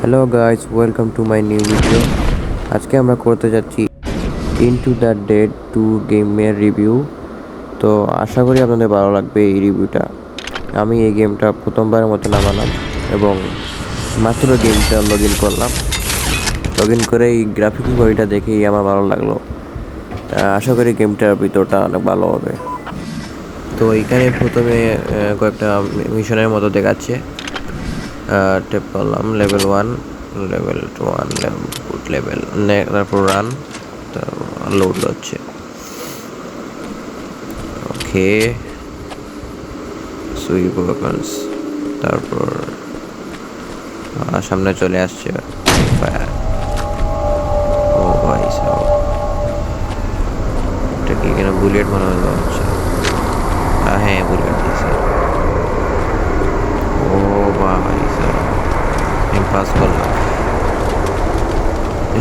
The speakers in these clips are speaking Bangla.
Hello guys, welcome to my new video. আজকে আমরা করতে যাচ্ছি ইনটু দ্য ডেড 2 গেমের রিভিউ। তো আশা করি আপনাদের ভালো লাগবে এই রিভিউটা। আমি এই গেমটা প্রথমবারের মতো নামালাম এবং মাত্র গেমটা লগ ইন করলাম। লগ ইন করে এই গ্রাফিক্স বইটা দেখেই আমার ভালো লাগলো। আশা করি গেমটার ভিতরটা অনেক ভালো হবে। তো এইখানে প্রথমে কয়েকটা মিশনের মতো দেখাচ্ছে। ট্যাপ করলাম লেভেল 1, লেভেল 1, লেভেল তারপর রান, লোড হচ্ছে। ওকে, সুইপ ওয়েপন্স, তারপর সামনে চলে আসছে ফায়ার। ও ভাই সাহেব, এটা কি এখানে বুলেট মনে হচ্ছে? হ্যাঁ, বুলেট দিয়েছে। ও ভাই সাহেব, আমি পাস করলাম।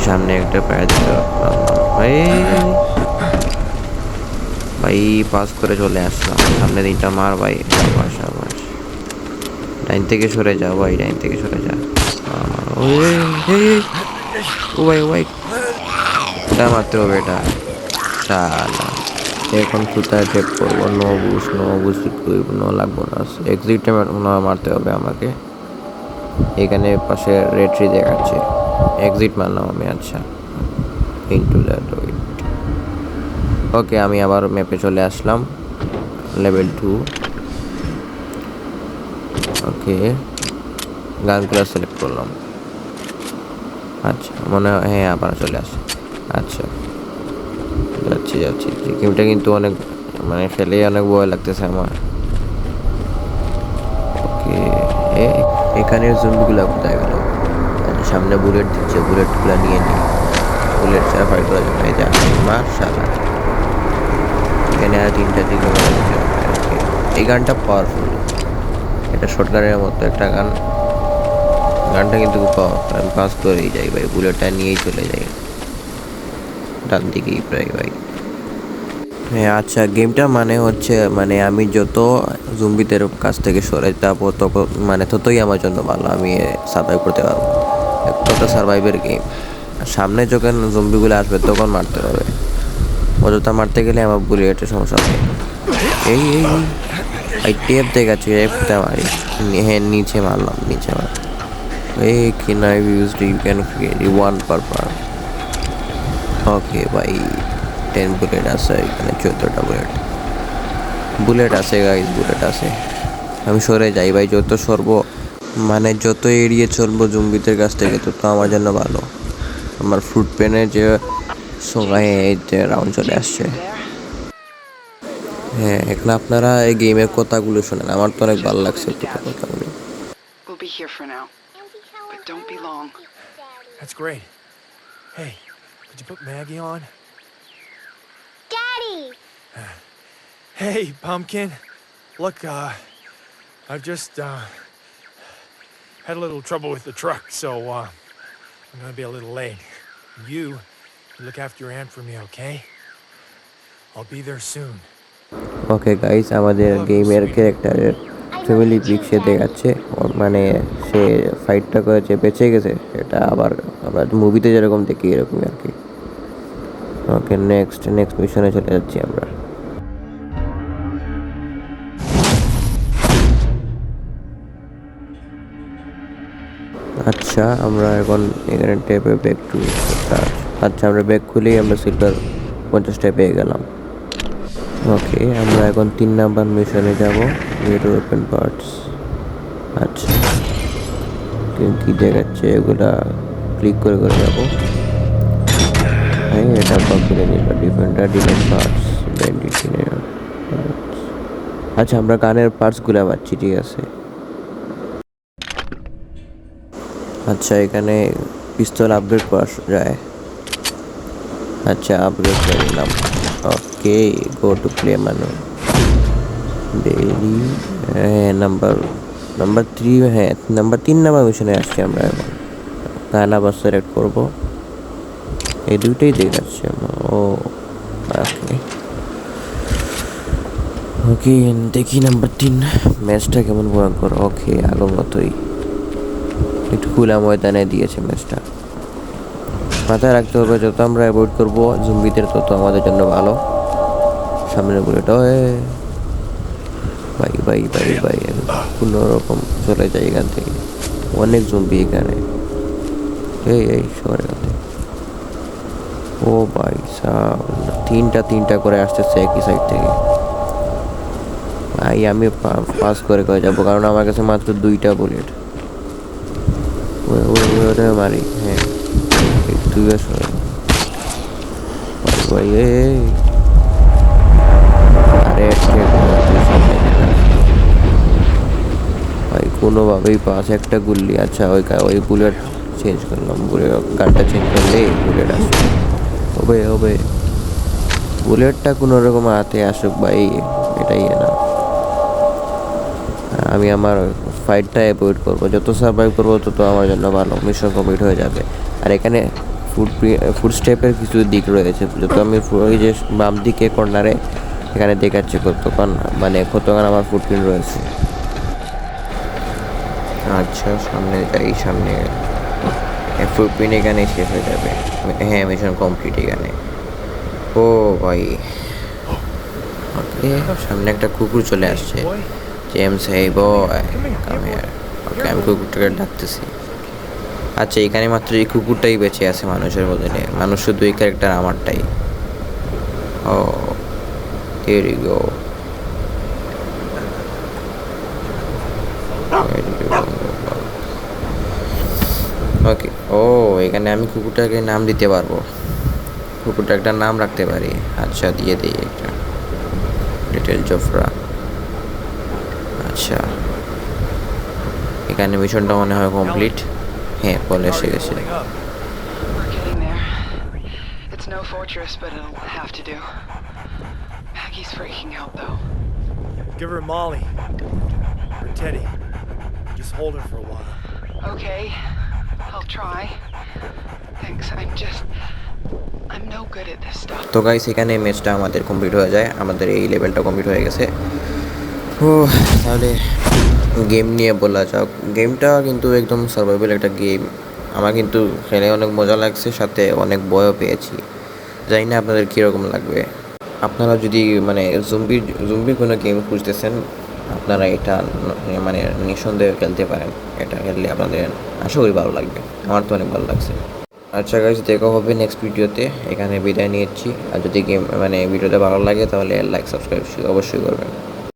সামনে একটা পায়ে দিতে ভাই ভাই পাস করে চলে আসলাম। সামনে দিনটা মার ভাই, সাবাস সাবাস। ডাইন থেকে সরে যা ভাই, ডাইন থেকে সরে যা। ও ভাই ও ভাই, এটা মারতে হবে এটা। শালা, এখন কোথায় টেপ করবো? নো বুস নো লাগবো না, এক্সিটে মারতে হবে আমাকে। এখানে পাশে রেড ট্রি দেখাচ্ছে, এক্সিট মারলাম আমি। আচ্ছা, ইনটু দ্য ডেড। ওকে, আমি আবার ম্যাপে চলে আসলাম, লেভেল 2। ওকে, গানগুলো সিলেক্ট করলাম। আচ্ছা, মনে হয় হ্যাঁ আবার চলে আসে। আচ্ছা, যাচ্ছি যাচ্ছি। গেমটা কিন্তু অনেক খেলে অনেক ভয় লাগতেছে আমার। ওকে, এখানে জম্বিগুলো কোথায় গেল? সামনে বুলেট দিচ্ছে, বুলেটগুলো নিয়ে নিই। বুলেট ছাড়া ফাইট করা যাবে না। মাশাআল্লাহ, এখানে আর 3টা দিকে ওকে, এই গানটা পাওয়ারফুল। এটা শর্টগানের মতো একটা গান। গানটা কিন্তু খুব পাওয়ারফুল। আমি পাস করেই যাই ভাই, বুলেটটা নিয়েই চলে যাই ডান দিকেই প্রায় ভাই। হ্যাঁ আচ্ছা, গেমটা হচ্ছে আমি যত জম্বিদের কাছ থেকে সরে যাবো তত ততই আমার জন্য ভালো। আমি সার্ভাইভ করতে পারবো। একটা সার্ভাইভের গেম। সামনে যখন জম্বিগুলো আসবে তখন মারতে হবে। অযথা মারতে গেলে আমার বুলেটের সমস্যা হবে। এই এই এই টেপ দেখাচ্ছে, টেপটা মারি। হ্যাঁ, নিচে মারলাম, নিচে মার। এই কি নাইভ ইউজড, ইউ ক্যান ক্রিয়েট 1 পার পার। ওকে ভাই, 10 বুলেট আছে এখানে, 14টা বুলেট আছে গাইজ, বুলেট আছে। আমি সরে যাই ভাই, যত সরবো যত এড়িয়ে চলবো জম্বিদের কাছ থেকে তত আমার জন্য ভালো। আমার ফ্রুট পেনে যে সময় এই যে রাউন্ড চলে আসছে। হ্যাঁ, এখন আপনারা এই গেমের কথাগুলো শোনেন, আমার তো অনেক ভালো লাগছে কথাগুলো। We'll be here for now, but don't be long. That's great. Hey, could you put Maggie on? Daddy! Hey, Pumpkin. Look, I've just, had a little trouble with the truck, so, I'm gonna be a little late. You look after your aunt for me, okay? I'll be there soon. Okay guys, আমাদের গেমের ক্যারেক্টারের ফ্যামিলি পিক সে দেখাচ্ছে। সে ফাইটটা করে যে বেঁচে গেছে, সেটা আবার আমরা মুভিতে যেরকম দেখি এরকমই আর কি। ওকে, নেক্সট মিশনে চলে যাচ্ছি আমরা। আচ্ছা, আমরা এখন এখানে ট্যাপে ব্যাক টু। আচ্ছা, আমরা ব্যাক খুলেই আমরা সিলভার 50টা পেয়ে গেলাম। ওকে, আমরা এখন 3 নাম্বার মিশনে যাব, মেট্রো ওপেন পার্টস। আচ্ছা, কি দেখাচ্ছে এগুলা? ক্লিক করে করে যাবো। হ্যাঁ, এটা খুলে নিল, ডিফেন্ডার ডিলেট পার্টস, ব্যান্ডিট। আচ্ছা, আমরা গানের পার্টসগুলো পাচ্ছি, ঠিক আছে। আচ্ছা, এখানে পিস্তল আপগ্রেড করা যায়। আচ্ছা, আপগ্রেড করে নিলাম। ওকে, গো টু প্লে ডেইলি। হ্যাঁ, নাম্বার 3। হ্যাঁ, নাম্বার 3 নাম্বার মিশনে আসছি আমরা এখন। গান আবার সিলেক্ট করবো। এই দুইটাই দেখাচ্ছে। ও ওকে ওকে, দেখি নাম্বার 3 ম্যাচটা কেমন ভয়ঙ্কর। ওকে, আগের মতোই। একটু খোলা ময়দানে দিয়েছে ম্যাচটা। মাথায় রাখতে হবে যত আমরা অ্যাভয়েড করবো জম্বিদের তত আমাদের জন্য ভালো। সামনে বুলেট ভাই ভাই ভাই ভাই কোনো রকম চলে যায় এখান থেকে, অনেক জম্বি এখানে। এই সবার এখান থেকে। ও ভাই সাব, তিনটা করে আসতেছে একই সাইড থেকে। ভাই আমি পাস করে যাবো, কারণ আমার কাছে মাত্র 2টা বুলেট। ওটা মারি, হ্যাঁ তুইও সর ভাই। আরে ভাই কোনোভাবেই পাস একটা গুল্লি। আচ্ছা ওই বুলেট চেঞ্জ করলাম, গানটা চেঞ্জ করলে বুলেট আসবে। হবে বুলেটটা কোনো রকম হাতে আসুক ভাই, এটাই না। আমি আমার ফাইটটা অ্যাভয়েড করবো, যত সার্ভাইভ করবো তত আমার জন্য ভালো, মিশন কমপ্লিট হয়ে যাবে। আর এখানে ফুড স্টেপের কিছু দিক রয়েছে, যত আমি ওই যে বাম দিকে কর্নারে এখানে দেখাচ্ছি কতক্ষণ আমার ফুটপ্রিন্ট রয়েছে। আচ্ছা সামনে যাই, সামনে ফুটপ্রিন্ট এখানে শেষ হয়ে যাবে। হ্যাঁ মিশন কমপ্লিট এখানে। ও ভাই ওকে, সামনে একটা কুকুর চলে আসছে। James hey boy come here. ওকে আমি কুকুরটাকে ডাকতেছি। আচ্ছা এখানে মাত্র এই কুকুরটাই বেঁচে আছে মানুষের বদলে, মানুষ শুধু এই ক্যারেক্টার আমারটাই। ও here you go. ওকে ও এখানে আমি কুকুরটাকে নাম দিতে পারবো, কুকুরটা একটা নাম রাখতে পারি। আচ্ছা দিয়ে দিই একটা, লিটল জোফরা। আচ্ছা এখানে মিশনটা মনে হয় কমপ্লিট। হ্যাঁ বলে এসে গেছে। We're getting there. It's no fortress, but it'll have to do. Maggie's freaking out, though. Give her Molly. Or Teddy. Just hold her for a while. Okay, I'll try. Thanks, I'm no good at this stuff. তো গাইস এখানে ম্যাচটা আমাদের কমপ্লিট হয়ে যায়, আমাদের এই লেভেলটা কমপ্লিট হয়ে গেছে। ও তাহলে গেম নিয়ে বলা যাক। গেমটা কিন্তু একদম সার্ভাইভাল একটা গেম, আমার কিন্তু খেলে অনেক মজা লাগছে, সাথে অনেক ভয়ও পেয়েছি। জানি না আপনাদের কীরকম লাগবে। আপনারা যদি জম্বির কোনো গেম খুঁজতেছেন, আপনারা এটা নিঃসন্দেহে খেলতে পারেন। এটা খেললে আপনাদের আশা করি ভালো লাগবে, আমার তো অনেক ভালো লাগছে। আচ্ছা গাইস দেখা হবে নেক্সট ভিডিওতে, এখানে বিদায় নিচ্ছি। আর যদি ভিডিওটা ভালো লাগে তাহলে লাইক সাবস্ক্রাইব অবশ্যই করবেন।